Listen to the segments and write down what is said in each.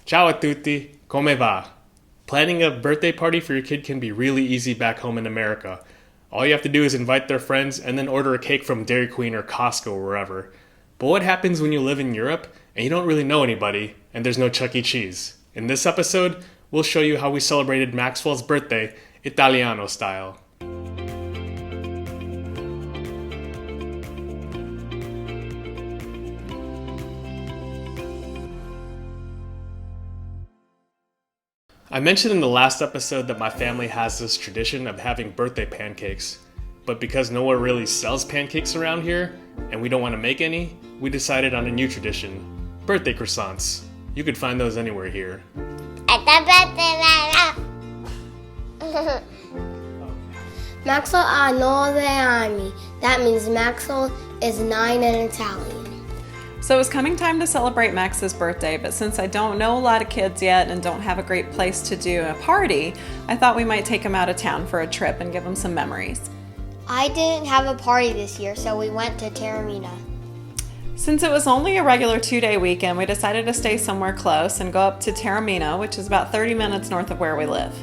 Ciao a tutti, come va? Planning a birthday party for your kid can be really easy back home in America. All you have to do is invite their friends and then order a cake from Dairy Queen or Costco or wherever. But what happens when you live in Europe and you don't really know anybody and there's no Chuck E. Cheese? In this episode, we'll show you how we celebrated Maxwell's birthday Italiano style. I mentioned in the last episode that my family has this tradition of having birthday pancakes, but because no one really sells pancakes around here, and we don't want to make any, we decided on a new tradition, birthday croissants. You could find those anywhere here. Maxwell ha 9 anni. That means Maxwell is 9 in Italian. So it was coming time to celebrate Max's birthday, but since I don't know a lot of kids yet and don't have a great place to do a party, I thought we might take him out of town for a trip and give him some memories. I didn't have a party this year, so we went to Taormina. Since it was only a regular 2-day weekend, we decided to stay somewhere close and go up to Taormina, which is about 30 minutes north of where we live.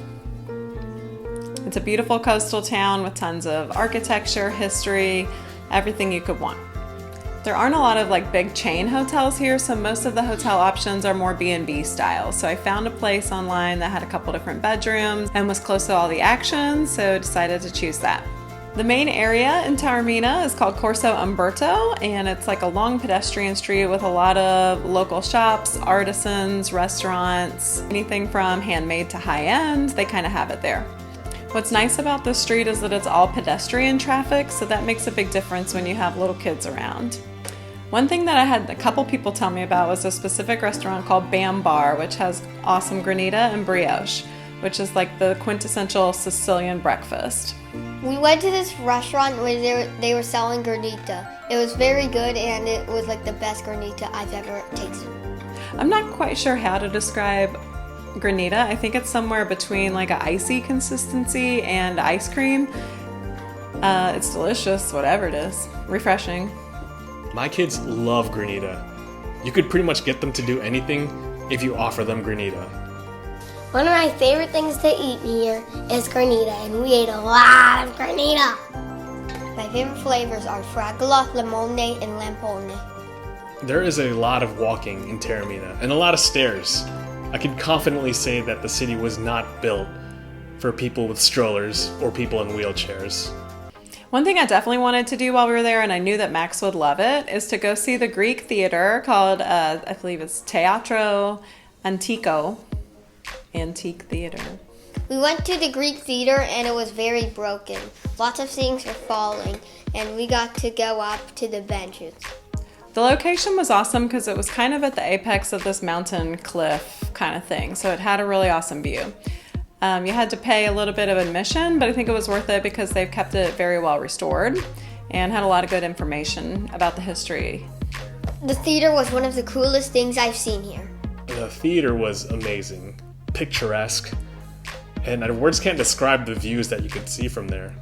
It's a beautiful coastal town with tons of architecture, history, everything you could want. There aren't a lot of big chain hotels here, so most of the hotel options are more B&B style. So I found a place online that had a couple different bedrooms and was close to all the action, so decided to choose that. The main area in Taormina is called Corso Umberto, and it's like a long pedestrian street with a lot of local shops, artisans, restaurants, anything from handmade to high-end, they kind of have it there. What's nice about this street is that it's all pedestrian traffic, so that makes a big difference when you have little kids around. One thing that I had a couple people tell me about was a specific restaurant called Bam Bar, which has awesome granita and brioche, which is like the quintessential Sicilian breakfast. We went to this restaurant where they were selling granita. It was very good, and it was the best granita I've ever tasted. I'm not quite sure how to describe granita. I think it's somewhere between an icy consistency and ice cream. It's delicious, whatever it is. Refreshing. My kids love granita. You could pretty much get them to do anything if you offer them granita. One of my favorite things to eat here is granita, and we ate a lot of granita. My favorite flavors are fragola, limone, and lampone. There is a lot of walking in Taormina and a lot of stairs. I can confidently say that the city was not built for people with strollers or people in wheelchairs. One thing I definitely wanted to do while we were there, and I knew that Max would love it, is to go see the Greek theater called, I believe it's Teatro Antico. Antique theater. We went to the Greek theater, and it was very broken. Lots of things were falling, and we got to go up to the benches. The location was awesome because it was kind of at the apex of this mountain cliff kind of thing, so it had a really awesome view. You had to pay a little bit of admission, but I think it was worth it because they've kept it very well restored and had a lot of good information about the history. The theater was one of the coolest things I've seen here. The theater was amazing, picturesque, and words can't describe the views that you could see from there.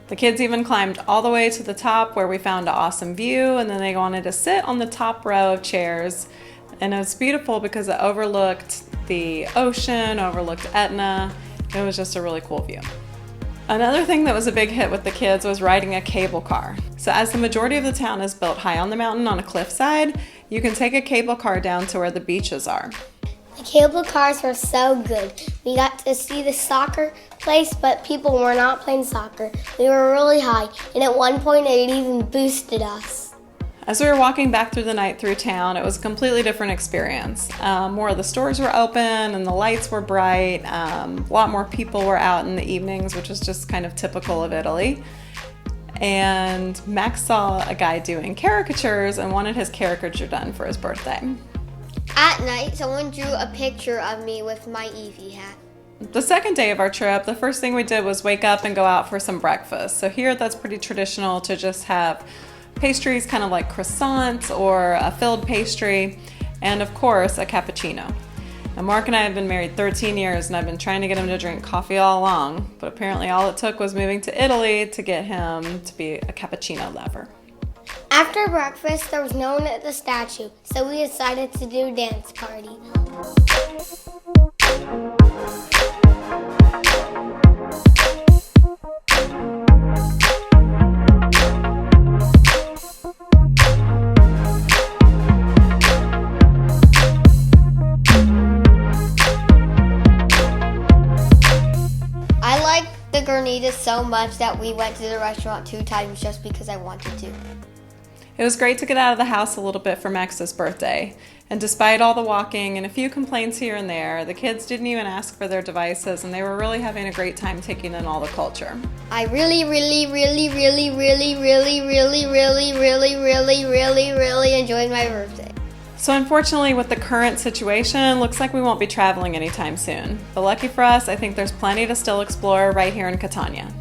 The kids even climbed all the way to the top where we found an awesome view, and then they wanted to sit on the top row of chairs. And it was beautiful because it overlooked the ocean, overlooked Etna. It was just a really cool view. Another thing that was a big hit with the kids was riding a cable car. So as the majority of the town is built high on the mountain on a cliffside, you can take a cable car down to where the beaches are. The cable cars were so good. We got to see the soccer place, but people were not playing soccer. We were really high, and at one point it even boosted us. As we were walking back through the night through town, it was a completely different experience. More of the stores were open and the lights were bright. A lot more people were out in the evenings, which is just kind of typical of Italy. And Max saw a guy doing caricatures and wanted his caricature done for his birthday. At night, someone drew a picture of me with my Eevee hat. The second day of our trip, the first thing we did was wake up and go out for some breakfast. So here that's pretty traditional to just have pastries kind of like croissants or a filled pastry, and of course a cappuccino. Now Mark and I have been married 13 years and I've been trying to get him to drink coffee all along, but apparently all it took was moving to Italy to get him to be a cappuccino lover. After breakfast, there was no one at the statue, so we decided to do a dance party. I like the Garnitas so much that we went to the restaurant 2 times just because I wanted to. It was great to get out of the house a little bit for Max's birthday. And despite all the walking and a few complaints here and there, the kids didn't even ask for their devices and they were really having a great time taking in all the culture. I really enjoyed my birthday. So unfortunately, with the current situation, looks like we won't be traveling anytime soon. But lucky for us, I think there's plenty to still explore right here in Catania.